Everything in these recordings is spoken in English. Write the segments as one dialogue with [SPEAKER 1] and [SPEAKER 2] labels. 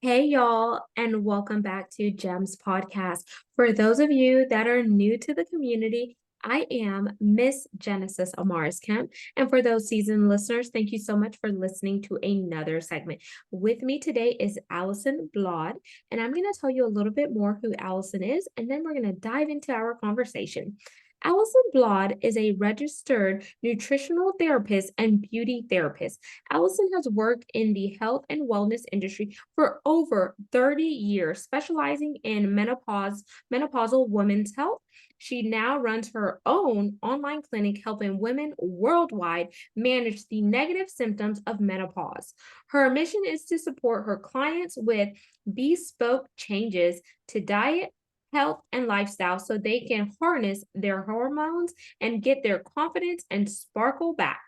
[SPEAKER 1] Hey, y'all, and welcome back to GEMS Podcast. For those of you that are new to the community, I am Miss Genesis Amaris Kemp. And for those seasoned listeners, thank you so much for listening to another segment. With me today is Alison Bladh, and I'm going to tell you a little bit more who Alison is, and then we're going to dive into our conversation. Alison Bladh is a registered nutritional therapist and beauty therapist. Alison has worked in the health and wellness industry for over 30 years, specializing in menopausal women's health. She now runs her own online clinic helping women worldwide manage the negative symptoms of menopause. Her mission is to support her clients with bespoke changes to diet, health, and lifestyle so they can harness their hormones and get their confidence and sparkle back.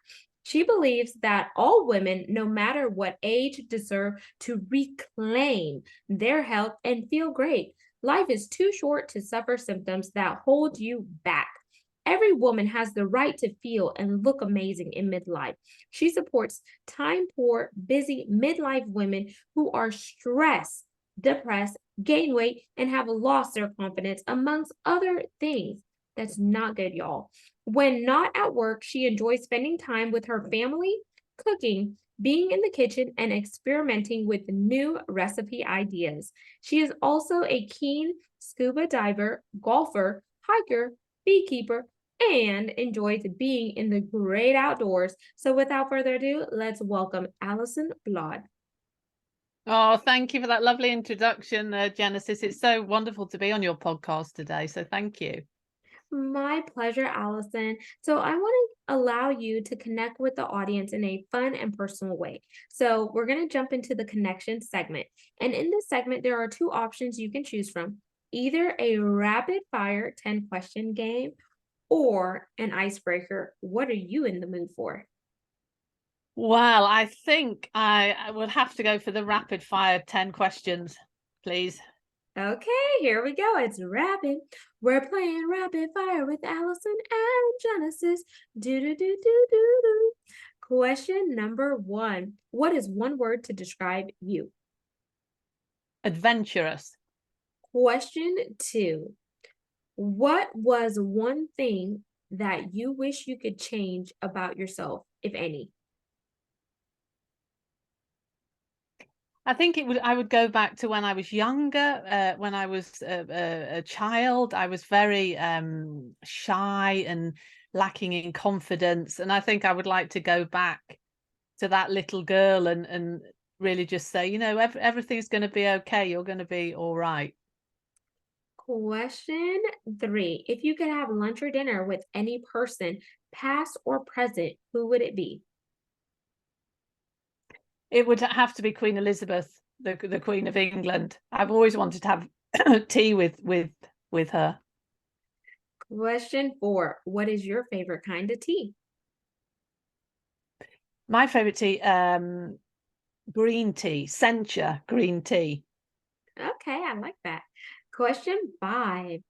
[SPEAKER 1] She believes that all women, no matter what age, deserve to reclaim their health and feel great. Life is too short to suffer symptoms that hold you back. Every woman has the right to feel and look amazing in midlife. She supports time poor, busy midlife women who are stressed, depressed, gain weight, and have lost their confidence, amongst other things. That's not good, y'all. When not at work, she enjoys spending time with her family, cooking, being in the kitchen, and experimenting with new recipe ideas. She is also a keen scuba diver, golfer, hiker, beekeeper, and enjoys being in the great outdoors. So, without further ado, let's welcome Alison Bladh.
[SPEAKER 2] Oh, thank you for that lovely introduction, Genesis. It's so wonderful to be on your podcast today. So thank you.
[SPEAKER 1] My pleasure, Alison. So, I want to allow you to connect with the audience in a fun and personal way. So, we're going to jump into the connection segment. And in this segment, there are two options you can choose from, either a rapid fire 10-question game or an icebreaker. What are you in the mood for?
[SPEAKER 2] Well, I think I would have to go for the rapid fire 10 questions, please.
[SPEAKER 1] Okay, here we go. It's rapid. We're playing rapid fire with Allison and Genesis. Do do do do do do. Question number one. What is one word to describe you?
[SPEAKER 2] Adventurous.
[SPEAKER 1] Question two. What was one thing that you wish you could change about yourself, if any?
[SPEAKER 2] I think I would go back to when I was younger, when I was a child. I was very shy and lacking in confidence. And I think I would like to go back to that little girl and really just say, everything's going to be okay. You're going to be all right.
[SPEAKER 1] Question three. If you could have lunch or dinner with any person, past or present, who would it be?
[SPEAKER 2] It would have to be Queen Elizabeth, the Queen of England. I've always wanted to have tea with her.
[SPEAKER 1] Question four. What is your favorite kind of tea?
[SPEAKER 2] My favorite tea, green tea, Sencha green tea.
[SPEAKER 1] Okay, I like that. Question five.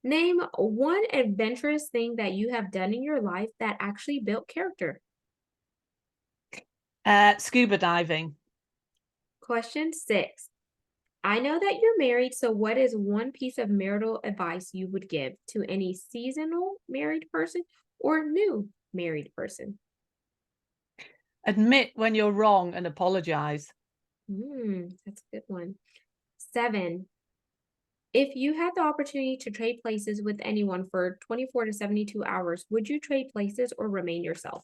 [SPEAKER 1] Name one adventurous thing that you have done in your life that actually built character.
[SPEAKER 2] Scuba diving.
[SPEAKER 1] Question six. I know that you're married, so what is one piece of marital advice you would give to any seasonal married person or new married person?
[SPEAKER 2] Admit when you're wrong and apologize.
[SPEAKER 1] That's a good one. Seven. If you had the opportunity to trade places with anyone for 24 to 72 hours, would you trade places or remain yourself?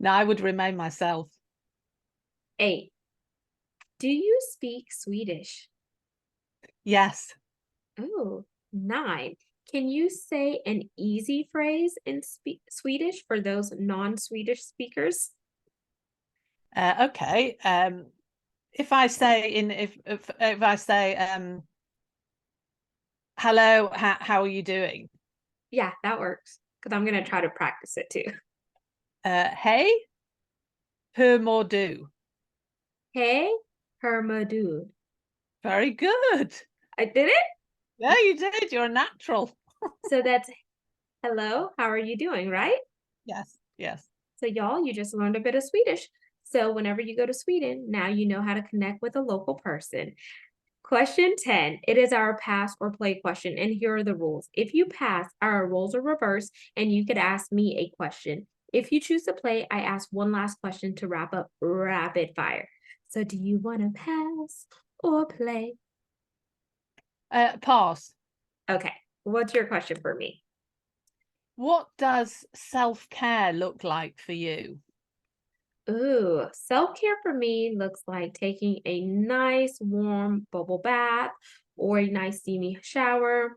[SPEAKER 2] Now I would remain myself.
[SPEAKER 1] 8. Do you speak Swedish?
[SPEAKER 2] Yes.
[SPEAKER 1] Oh, 9. Can you say an easy phrase in Swedish for those non-Swedish speakers?
[SPEAKER 2] Okay. If I say if I say hello, how are you doing?
[SPEAKER 1] Yeah, that works. Because I'm going to try to practice it too.
[SPEAKER 2] Hey, hur mår du?
[SPEAKER 1] Hey, Hermodud.
[SPEAKER 2] Very good.
[SPEAKER 1] I did it?
[SPEAKER 2] Yeah, you did. You're a natural.
[SPEAKER 1] So that's hello, how are you doing, right?
[SPEAKER 2] Yes, yes.
[SPEAKER 1] So y'all, you just learned a bit of Swedish. So whenever you go to Sweden, now you know how to connect with a local person. Question 10. It is our pass or play question, and here are the rules. If you pass, our roles are reversed, and you could ask me a question. If you choose to play, I ask one last question to wrap up rapid fire. So, do you want to pass or play?
[SPEAKER 2] Pass.
[SPEAKER 1] Okay. What's your question for me?
[SPEAKER 2] What does self-care look like for you?
[SPEAKER 1] Ooh, self-care for me looks like taking a nice warm bubble bath or a nice steamy shower,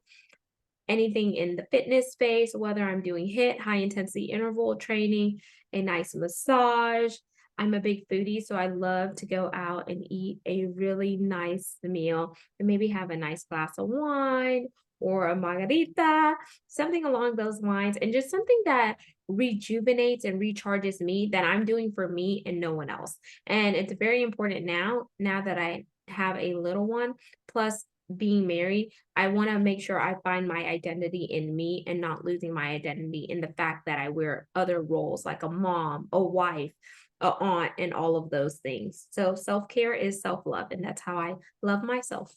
[SPEAKER 1] anything in the fitness space, whether I'm doing HIIT, high intensity interval training, a nice massage. I'm a big foodie, so I love to go out and eat a really nice meal and maybe have a nice glass of wine or a margarita, something along those lines, and just something that rejuvenates and recharges me that I'm doing for me and no one else. And it's very important now that I have a little one, plus being married, I want to make sure I find my identity in me and not losing my identity in the fact that I wear other roles like a mom, a wife, a aunt, and all of those things. So self-care is self-love, and that's how I love myself.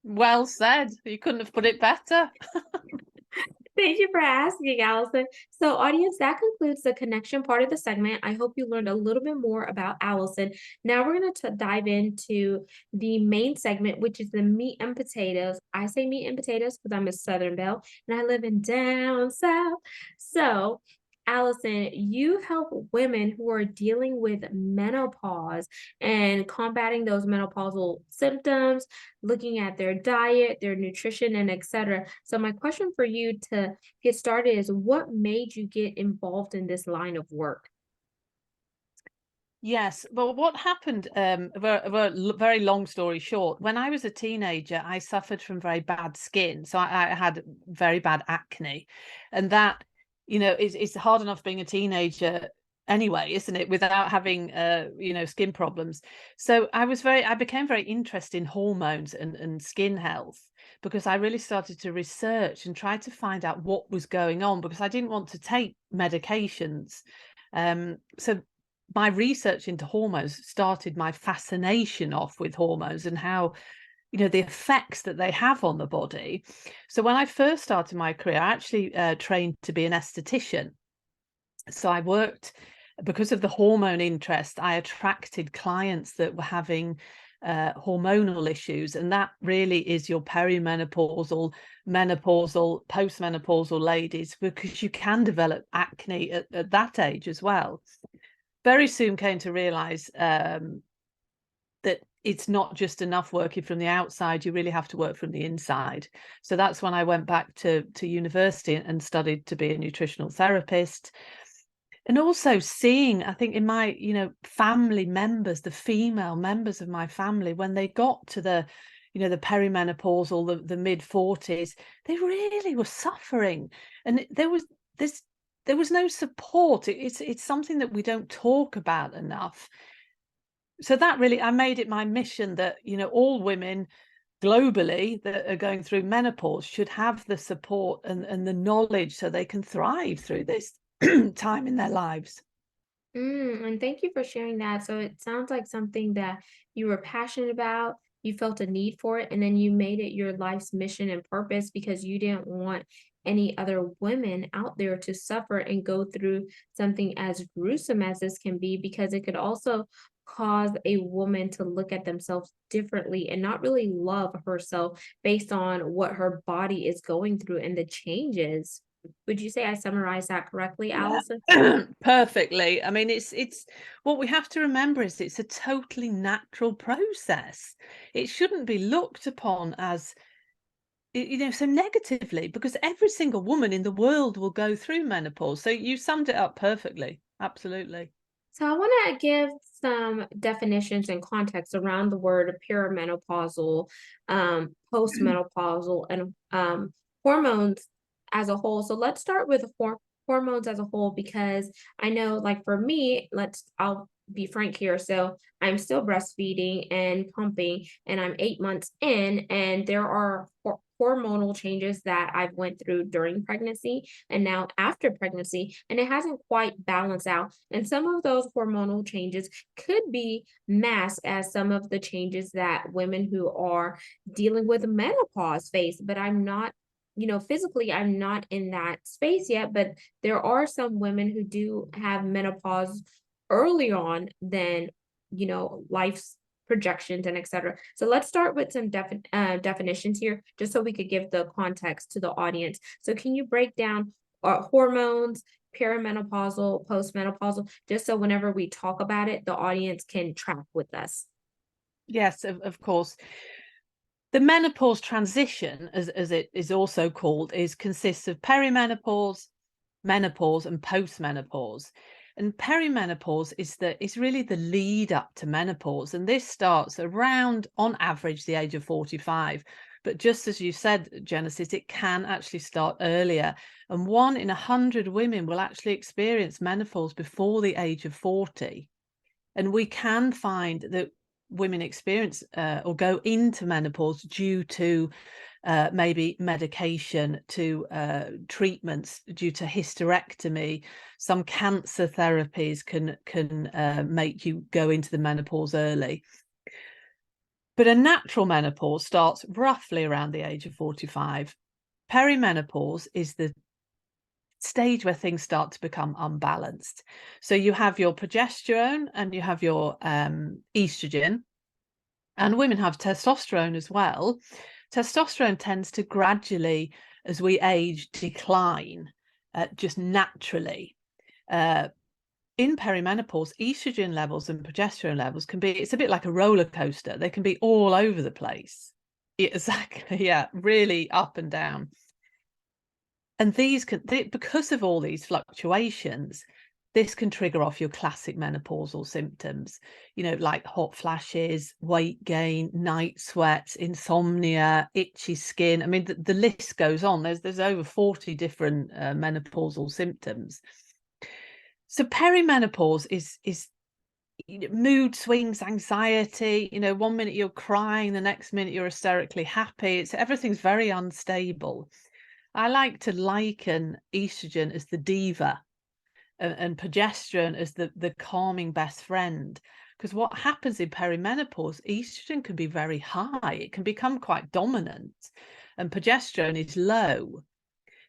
[SPEAKER 2] Well said. You couldn't have put it better.
[SPEAKER 1] Thank you for asking, Allison. So, audience, that concludes the connection part of the segment. I hope you learned a little bit more about Allison. Now, we're going to dive into the main segment, which is the meat and potatoes. I say meat and potatoes because I'm a Southern Belle and I live in down south. So, Allison, you help women who are dealing with menopause and combating those menopausal symptoms, looking at their diet, their nutrition, and etc. So my question for you to get started is what made you get involved in this line of work?
[SPEAKER 2] Yes. Well, what happened, very long story short, when I was a teenager, I suffered from very bad skin. So I had very bad acne. And that, it's hard enough being a teenager anyway, isn't it, without having, skin problems. So I became very interested in hormones and skin health because I really started to research and try to find out what was going on because I didn't want to take medications. So my research into hormones started my fascination off with hormones and how the effects that they have on the body. So when I first started my career, I actually trained to be an esthetician. So I worked because of the hormone interest. I attracted clients that were having hormonal issues, and that really is your perimenopausal, menopausal, postmenopausal ladies, because you can develop acne at that age as well. Very soon came to realize that it's not just enough working from the outside, you really have to work from the inside. So that's when I went back to university and studied to be a nutritional therapist. And also seeing, I think in my, family members, the female members of my family, when they got to the perimenopausal, the mid 40s, they really were suffering. And there was no support. It's something that we don't talk about enough. So that really, I made it my mission that, all women globally that are going through menopause should have the support and the knowledge so they can thrive through this time in their lives.
[SPEAKER 1] And thank you for sharing that. So it sounds like something that you were passionate about, you felt a need for it, and then you made it your life's mission and purpose because you didn't want any other women out there to suffer and go through something as gruesome as this can be, because it could also cause a woman to look at themselves differently and not really love herself based on what her body is going through and the changes. Would you say I summarized that correctly,
[SPEAKER 2] Yeah.
[SPEAKER 1] Allison?
[SPEAKER 2] Perfectly. I mean, it's what we have to remember is it's a totally natural process. It shouldn't be looked upon as so negatively, because every single woman in the world will go through menopause. So you summed it up perfectly. Absolutely.
[SPEAKER 1] So I want to give some definitions and context around the word perimenopausal, postmenopausal, and hormones as a whole. So let's start with hormones as a whole because I know, like for me, I'll be frank here. So I'm still breastfeeding and pumping, and I'm 8 months in, and there are hormonal changes that I've went through during pregnancy and now after pregnancy, and it hasn't quite balanced out. And some of those hormonal changes could be masked as some of the changes that women who are dealing with menopause face, but I'm not, physically, I'm not in that space yet, but there are some women who do have menopause early on than, life's projections and etc. So let's start with some definitions here, just so we could give the context to the audience. So can you break down hormones, perimenopausal, postmenopausal, just so whenever we talk about it, the audience can track with us?
[SPEAKER 2] Yes, of course. The menopause transition, as it is also called, consists of perimenopause, menopause, and postmenopause. And perimenopause is really the lead up to menopause, and this starts around, on average, the age of 45. But just as you said, Genesis, it can actually start earlier, and 1 in 100 women will actually experience menopause before the age of 40. And we can find that women experience or go into menopause due to maybe medication, to treatments due to hysterectomy. Some cancer therapies can make you go into the menopause early. But a natural menopause starts roughly around the age of 45. Perimenopause is the stage where things start to become unbalanced. So you have your progesterone and you have your estrogen, and women have testosterone as well. Testosterone tends to gradually, as we age, decline just naturally. In perimenopause, estrogen levels and progesterone levels can be, it's a bit like a roller coaster. They can be all over the place. Exactly, yeah, really up and down. And these can, because of all these fluctuations, this can trigger off your classic menopausal symptoms, like hot flashes, weight gain, night sweats, insomnia, itchy skin. I mean, the list goes on. There's over 40 different menopausal symptoms. So perimenopause is mood swings, anxiety. 1 minute you're crying, the next minute you're hysterically happy. Everything's very unstable. I like to liken estrogen as the diva and progesterone as the calming best friend. Because what happens in perimenopause, estrogen can be very high. It can become quite dominant, and progesterone is low.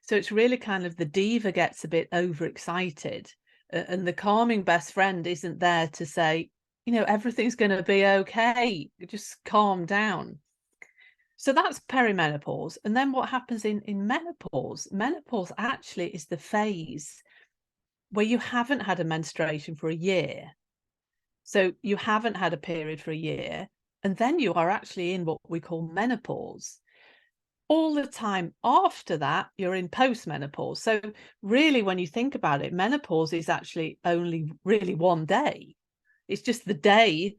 [SPEAKER 2] So it's really kind of the diva gets a bit overexcited, and the calming best friend isn't there to say, everything's going to be okay. Just calm down. So that's perimenopause. And then what happens in menopause? Menopause actually is the phase where you haven't had a menstruation for a year. So you haven't had a period for a year. And then you are actually in what we call menopause. All the time after that, you're in postmenopause. So really, when you think about it, menopause is actually only really 1 day. It's just the day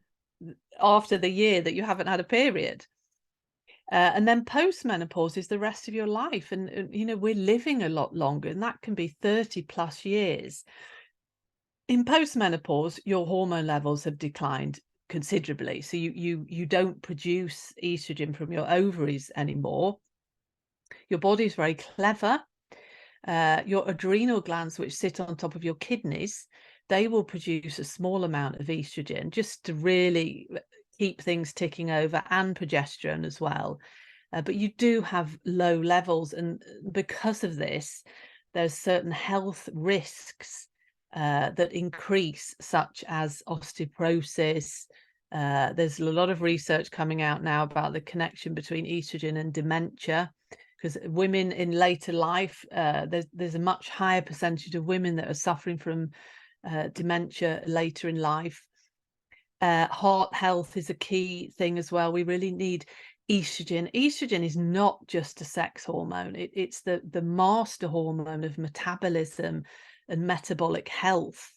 [SPEAKER 2] after the year that you haven't had a period. And then postmenopause is the rest of your life. And we're living a lot longer, and that can be 30 plus years. In postmenopause, your hormone levels have declined considerably. So you don't produce estrogen from your ovaries anymore. Your body is very clever. Your adrenal glands, which sit on top of your kidneys, they will produce a small amount of estrogen just to really keep things ticking over, and progesterone as well. But you do have low levels, and because of this, there's certain health risks that increase, such as osteoporosis. There's a lot of research coming out now about the connection between estrogen and dementia, because women in later life, there's a much higher percentage of women that are suffering from dementia later in life. Heart health is a key thing as well. We really need estrogen. Estrogen is not just a sex hormone. It's the master hormone of metabolism and metabolic health.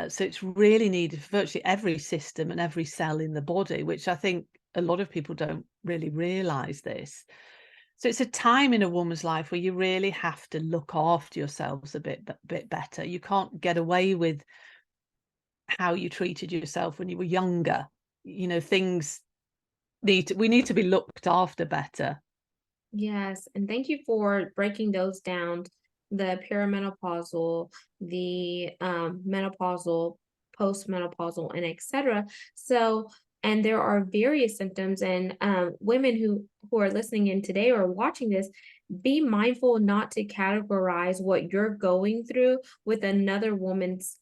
[SPEAKER 2] So it's really needed for virtually every system and every cell in the body, which I think a lot of people don't really realize this. So it's a time in a woman's life where you really have to look after yourselves a bit better. You can't get away with how you treated yourself when you were younger. Things we need to be looked after better.
[SPEAKER 1] Yes, and thank you for breaking those down, the perimenopausal, the menopausal, postmenopausal, and etc. So, and there are various symptoms, and women who are listening in today or watching this, be mindful not to categorize what you're going through with another woman's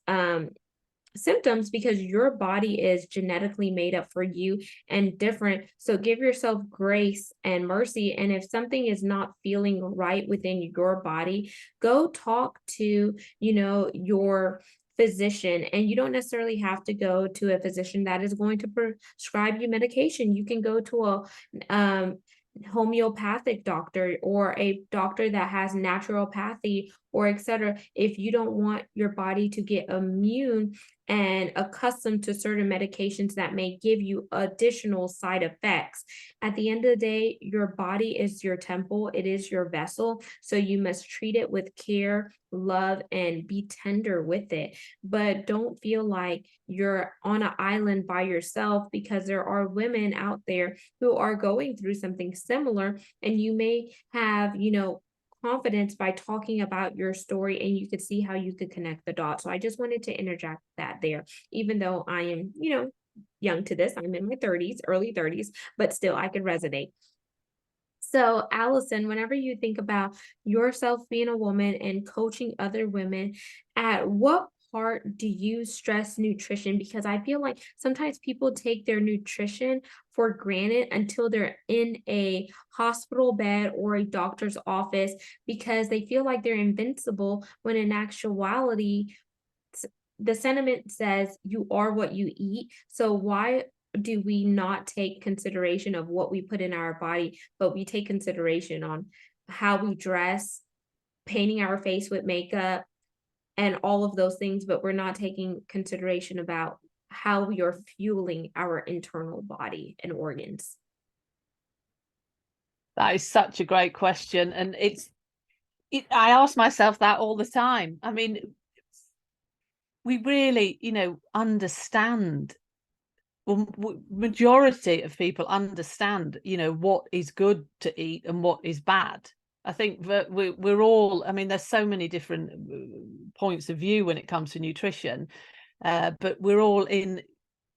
[SPEAKER 1] symptoms, because your body is genetically made up for you and different. So give yourself grace and mercy. And if something is not feeling right within your body, go talk to, your physician. And you don't necessarily have to go to a physician that is going to prescribe you medication. You can go to a homeopathic doctor or a doctor that has naturopathy or etc. If you don't want your body to get immune and accustomed to certain medications that may give you additional side effects. At the end of the day, your body is your temple, it is your vessel. So you must treat it with care, love, and be tender with it. But don't feel like you're on an island by yourself, because there are women out there who are going through something similar, and you may have, confidence by talking about your story, and you could see how you could connect the dots. So I just wanted to interject that there, even though I am, young to this. I'm in my 30s, early 30s, but still I could resonate. So, Allison, whenever you think about yourself being a woman and coaching other women, at what part do you stress nutrition? Because I feel like sometimes people take their nutrition for granted until they're in a hospital bed or a doctor's office, because they feel like they're invincible, when in actuality, the sentiment says you are what you eat. So why do we not take consideration of what we put in our body, but we take consideration on how we dress, painting our face with makeup, and all of those things, but we're not taking consideration about how we are fueling our internal body and organs?
[SPEAKER 2] That is such a great question, and I ask myself that all the time. I mean, we really, understand. Well, majority of people understand, what is good to eat and what is bad. I think that we're all. I mean, there's so many different points of view when it comes to nutrition, but we're all in.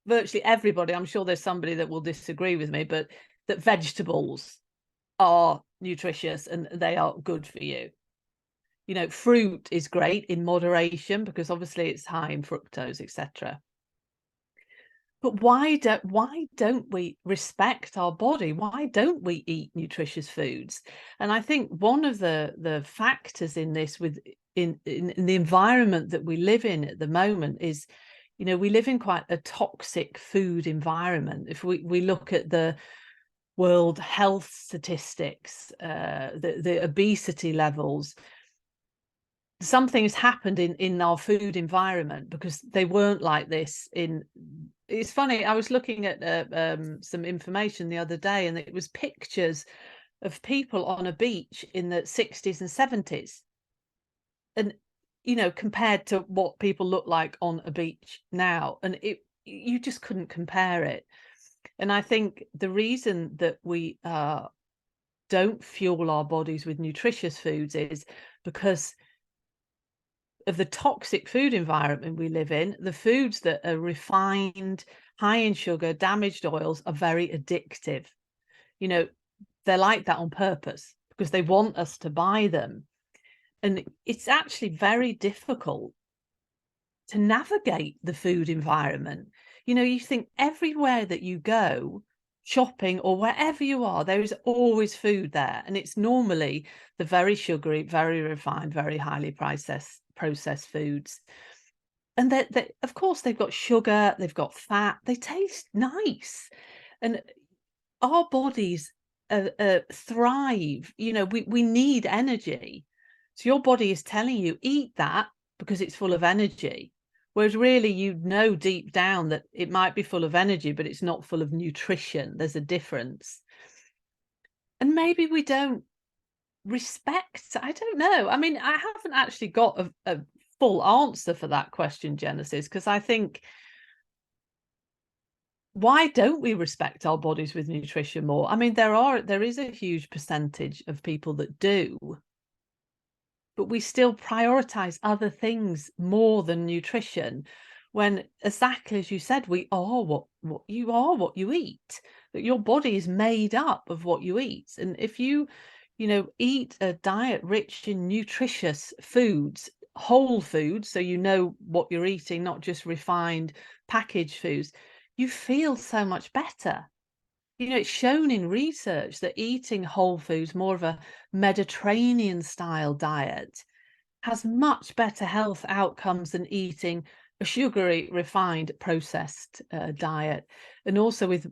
[SPEAKER 2] Virtually everybody. I'm sure there's somebody that will disagree with me, but that vegetables are nutritious and they are good for you. Fruit is great in moderation because obviously it's high in fructose, etc. But why don't we respect our body? Why don't we eat nutritious foods? And I think one of the factors in this, in the environment that we live in at the moment, is, we live in quite a toxic food environment. If we look at the World Health statistics, the obesity levels, something has happened in our food environment, because they weren't like this in. It's funny, I was looking at some information the other day, and it was pictures of people on a beach in the 60s and 70s, and compared to what people look like on a beach now, and you just couldn't compare it. And I think the reason that we don't fuel our bodies with nutritious foods is because of the toxic food environment we live in. The foods that are refined, high in sugar, damaged oils are very addictive. They're like that on purpose because they want us to buy them. And it's actually very difficult to navigate the food environment. You think everywhere that you go, shopping or wherever you are, there is always food there. And it's normally the very sugary, very refined, very highly processed foods. And that, of course, they've got sugar, they've got fat, they taste nice. And our bodies thrive. We need energy. So your body is telling you, eat that because it's full of energy. Whereas really, deep down that it might be full of energy, but it's not full of nutrition. There's a difference. And maybe we don't respect. I don't know. I mean, I haven't actually got a full answer for that question, Genesis, because I think why don't we respect our bodies with nutrition more? I mean, there is a huge percentage of people that do, but we still prioritize other things more than nutrition, when exactly as you said, we are what you eat, that your body is made up of what you eat. And if you eat a diet rich in nutritious foods, whole foods, so you know what you're eating, not just refined packaged foods, you feel so much better. It's shown in research that eating whole foods, more of a Mediterranean style diet, has much better health outcomes than eating a sugary, refined, processed diet. And also with,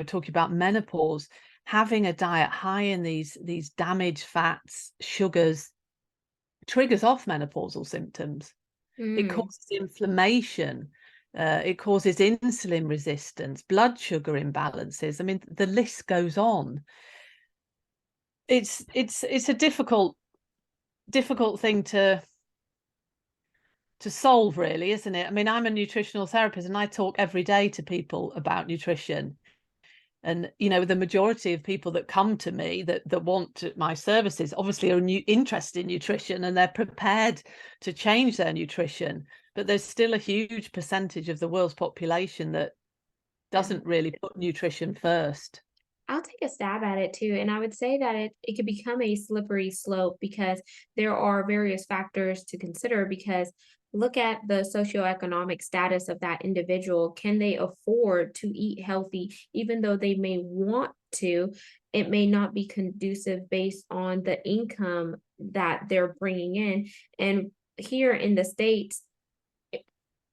[SPEAKER 2] talking about menopause, having a diet high in these damaged fats, sugars, triggers off menopausal symptoms. It
[SPEAKER 1] Mm.
[SPEAKER 2] causes inflammation. It causes insulin resistance, blood sugar imbalances. I mean, the list goes on. It's a difficult thing to solve, really, isn't it? I mean, I'm a nutritional therapist and I talk every day to people about nutrition. And, the majority of people that come to me that want my services obviously are interested in nutrition, and they're prepared to change their nutrition. But there's still a huge percentage of the world's population that
[SPEAKER 1] Yeah.
[SPEAKER 2] doesn't really put nutrition first.
[SPEAKER 1] I'll take a stab at it too. And I would say that it could become a slippery slope because there are various factors to consider. Because look at the socioeconomic status of that individual. Can they afford to eat healthy, even though they may want to? It may not be conducive based on the income that they're bringing in. And here in the States,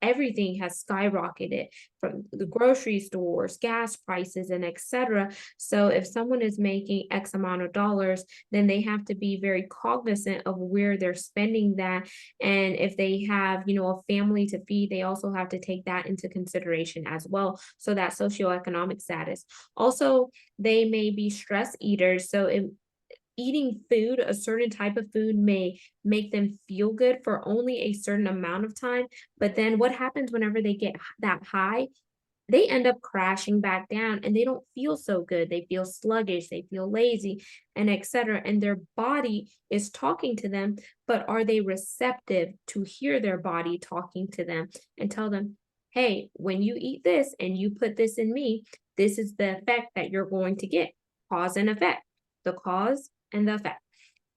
[SPEAKER 1] everything has skyrocketed, from the grocery stores, gas prices, and etc. So if someone is making X amount of dollars, then they have to be very cognizant of where they're spending that. And if they have, a family to feed, they also have to take that into consideration as well. So that socioeconomic status. Also, they may be stress eaters. So eating food, a certain type of food may make them feel good for only a certain amount of time. But then what happens whenever they get that high? They end up crashing back down and they don't feel so good. They feel sluggish, they feel lazy, and etc. And their body is talking to them, but are they receptive to hear their body talking to them and tell them, hey, when you eat this and you put this in me, this is the effect that you're going to get. Cause and effect, the cause and the effect.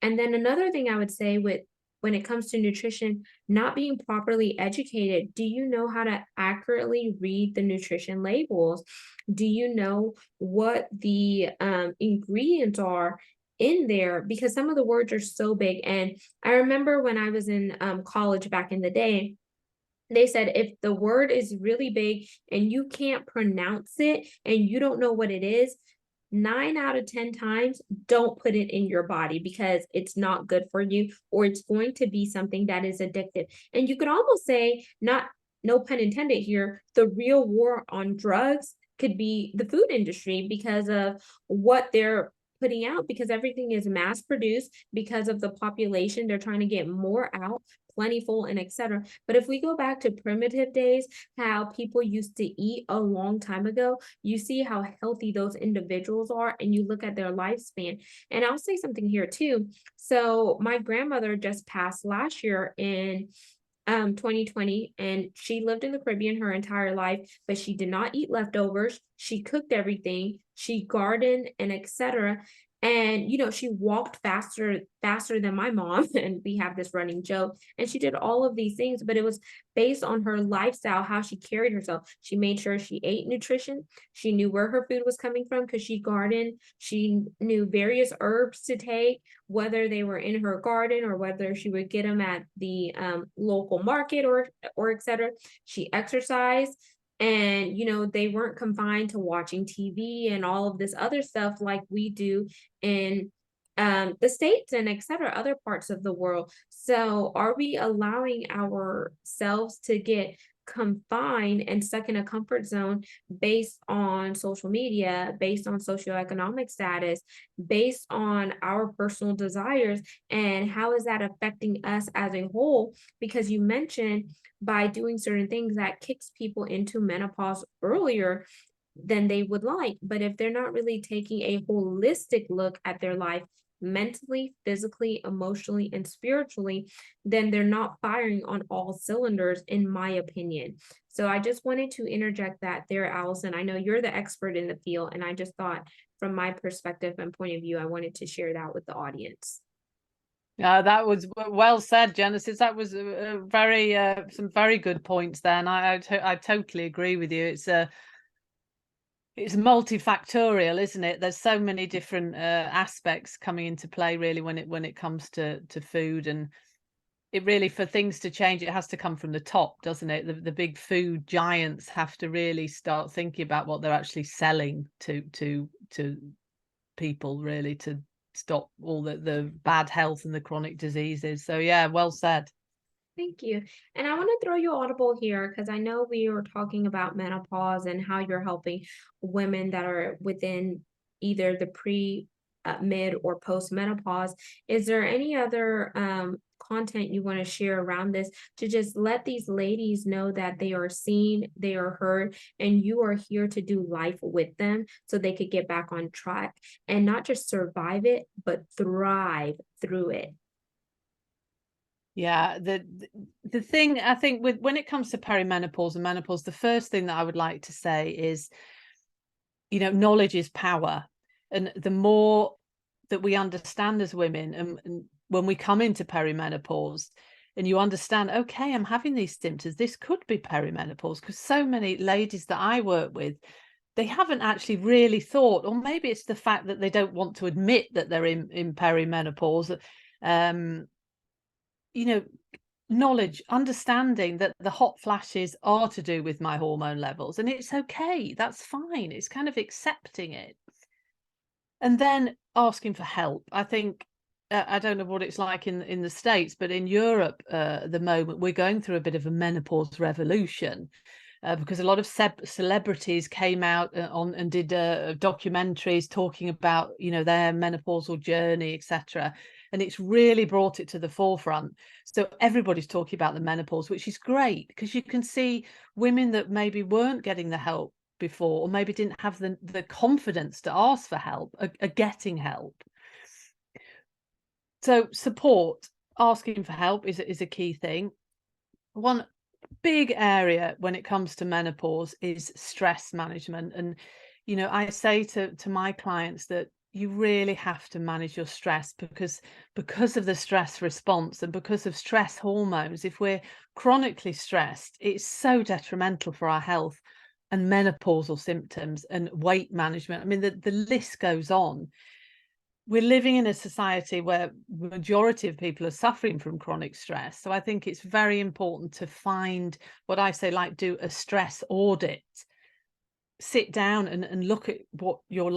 [SPEAKER 1] And then another thing I would say with when it comes to nutrition, not being properly educated, do you know how to accurately read the nutrition labels? Do you know what the ingredients are in there? Because some of the words are so big. And I remember when I was in college back in the day, they said if the word is really big and you can't pronounce it and you don't know what it is, 9 out of 10 times, don't put it in your body because it's not good for you, or it's going to be something that is addictive. And you could almost say, not, no pun intended here, the real war on drugs could be the food industry because of what they're putting out, because everything is mass produced because of the population. They're trying to get more out, plentiful, and etc. But if we go back to primitive days, how people used to eat a long time ago, you see how healthy those individuals are, and you look at their lifespan. And I'll say something here too. So my grandmother just passed last year in 2020, and she lived in the Caribbean her entire life, but she did not eat leftovers. She cooked everything, she gardened, and etc. And she walked faster than my mom, and we have this running joke. And she did all of these things, but it was based on her lifestyle, how she carried herself. She made sure she ate nutrition. She knew where her food was coming from because she gardened. She knew various herbs to take, whether they were in her garden or whether she would get them at the local market or etc. She exercised, and they weren't confined to watching TV and all of this other stuff like we do in the States and etc., other parts of the world. So are we allowing ourselves to get confined and stuck in a comfort zone based on social media, based on socioeconomic status, based on our personal desires? And how is that affecting us as a whole? Because you mentioned by doing certain things that kicks people into menopause earlier, than they would like. But if they're not really taking a holistic look at their life, mentally, physically, emotionally, and spiritually, then they're not firing on all cylinders, in my opinion. So I just wanted to interject that there, Allison. I know you're the expert in the field, and I just thought from my perspective and point of view, I wanted to share that with the audience.
[SPEAKER 2] That was well said, Genesis. That was very some very good points there, and I totally agree with you. It's multifactorial, isn't it? There's so many different aspects coming into play, really, when it comes to food, and it really, for things to change, it has to come from the top, doesn't it? The big food giants have to really start thinking about what they're actually selling to people, really, to stop all the bad health and the chronic diseases. So yeah, well said.
[SPEAKER 1] Thank you. And I want to throw you audible here because I know we were talking about menopause and how you're helping women that are within either the pre, mid, or post menopause. Is there any other content you want to share around this to just let these ladies know that they are seen, they are heard, and you are here to do life with them so they could get back on track and not just survive it, but thrive through it?
[SPEAKER 2] Yeah, the thing I think with when it comes to perimenopause and menopause, the first thing that I would like to say is, knowledge is power. And the more that we understand as women, and when we come into perimenopause and you understand, okay, I'm having these symptoms, this could be perimenopause, because so many ladies that I work with, they haven't actually really thought, or maybe it's the fact that they don't want to admit that they're in perimenopause. Um, you know, knowledge, understanding that the hot flashes are to do with my hormone levels, and it's okay, that's fine. It's kind of accepting it and then asking for help. I think I don't know what it's like in the States, but in Europe at the moment we're going through a bit of a menopause revolution, because a lot of celebrities came out on and did documentaries talking about their menopausal journey, etc. And it's really brought it to the forefront. So everybody's talking about the menopause, which is great, because you can see women that maybe weren't getting the help before, or maybe didn't have the confidence to ask for help, are getting help. So support, asking for help is a key thing. One big area when it comes to menopause is stress management. And I say to my clients that you really have to manage your stress, because of the stress response and because of stress hormones. If we're chronically stressed, it's so detrimental for our health, and menopausal symptoms and weight management. I mean, the list goes on. We're living in a society where the majority of people are suffering from chronic stress. So I think it's very important to find what I say, like, do a stress audit. Sit down and look at what your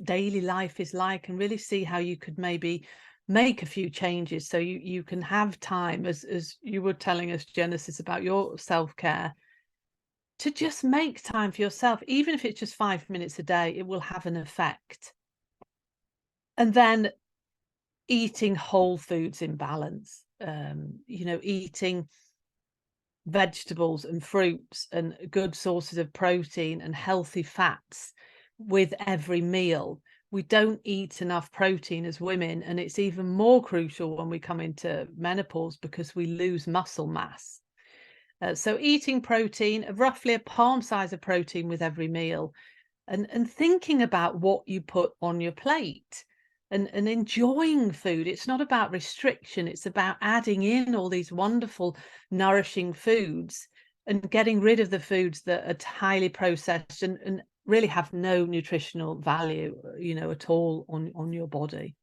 [SPEAKER 2] daily life is like, and really see how you could maybe make a few changes so you can have time, as you were telling us, Genesis, about your self-care, to just make time for yourself. Even if it's just 5 minutes a day, it will have an effect. And then eating whole foods in balance, eating vegetables and fruits and good sources of protein and healthy fats with every meal. We don't eat enough protein as women, and it's even more crucial when we come into menopause because we lose muscle mass. So eating protein, roughly a palm size of protein with every meal, and thinking about what you put on your plate, and enjoying food. It's not about restriction, it's about adding in all these wonderful nourishing foods and getting rid of the foods that are highly processed and really have no nutritional value at all on your body.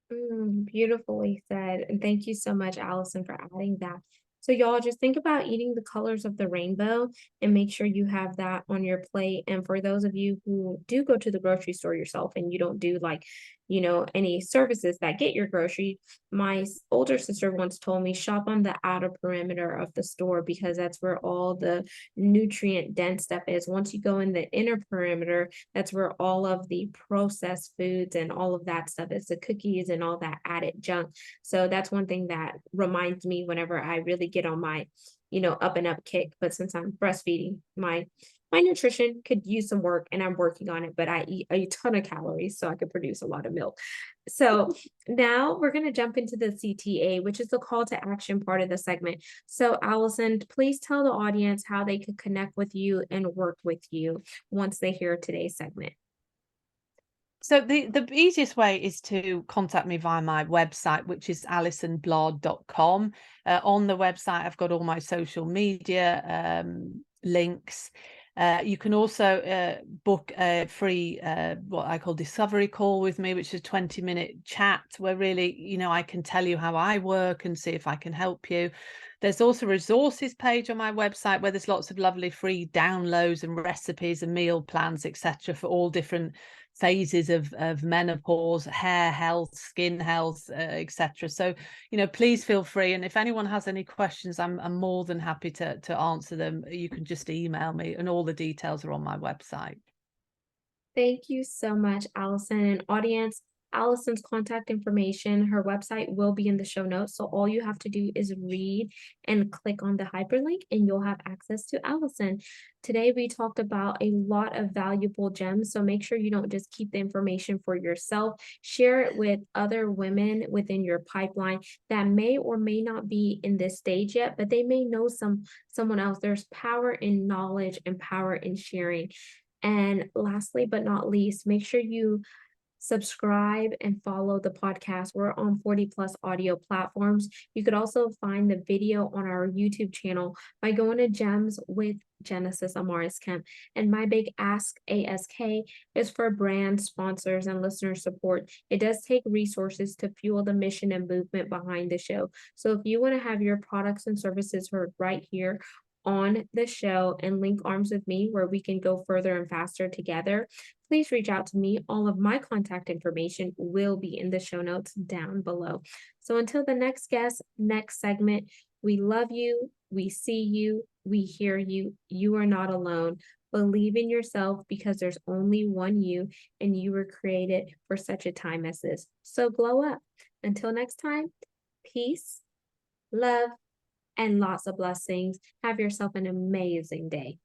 [SPEAKER 1] Beautifully said. And thank you so much, Allison, for adding that. So, y'all just think about eating the colors of the rainbow and make sure you have that on your plate. And for those of you who do go to the grocery store yourself and you don't do like, any services that get your grocery, my older sister once told me shop on the outer perimeter of the store because that's where all the nutrient dense stuff is. Once you go in the inner perimeter, that's where all of the processed foods and all of that stuff is, the cookies and all that added junk. So that's one thing that reminds me whenever I really get on my, up and up kick. But since I'm breastfeeding, my my nutrition could use some work and I'm working on it, but I eat a ton of calories so I could produce a lot of milk. So now we're going to jump into the CTA, which is the call to action part of the segment. So, Allison, please tell the audience how they could connect with you and work with you once they hear today's segment.
[SPEAKER 2] So the easiest way is to contact me via my website, which is alisonbladh.com. On the website, I've got all my social media links. You can also book a free what I call discovery call with me, which is a 20-minute chat where really, you know, I can tell you how I work and see if I can help you. There's also a resources page on my website where there's lots of lovely free downloads and recipes and meal plans, etc., for all different phases of menopause, hair health, skin health, etc. So, you know, please feel free. And if anyone has any questions, I'm more than happy to answer them. You can just email me, and all the details are on my website.
[SPEAKER 1] Thank you so much, Allison. And audience, Allison's contact information, her website will be in the show notes. So all you have to do is read and click on the hyperlink, and you'll have access to Allison. Today, we talked about a lot of valuable gems. So make sure you don't just keep the information for yourself. Share it with other women within your pipeline that may or may not be in this stage yet, but they may know someone else. There's power in knowledge and power in sharing. And lastly, but not least, make sure you subscribe and follow the podcast. We're on 40 plus audio platforms. You could also find the video on our YouTube channel by going to Gems with Genesis Amaris Kemp. And my big ask ASK is for brand sponsors and listener support. It does take resources to fuel the mission and movement behind the show. So if you want to have your products and services heard right here on the show and link arms with me where we can go further and faster together, please reach out to me. All of my contact information will be in the show notes down below. So until the next guest, next segment, we love you, we see you, we hear you. You are not alone. Believe in yourself because there's only one you, and you were created for such a time as this. So glow up. Until next time, peace, love, and lots of blessings. Have yourself an amazing day.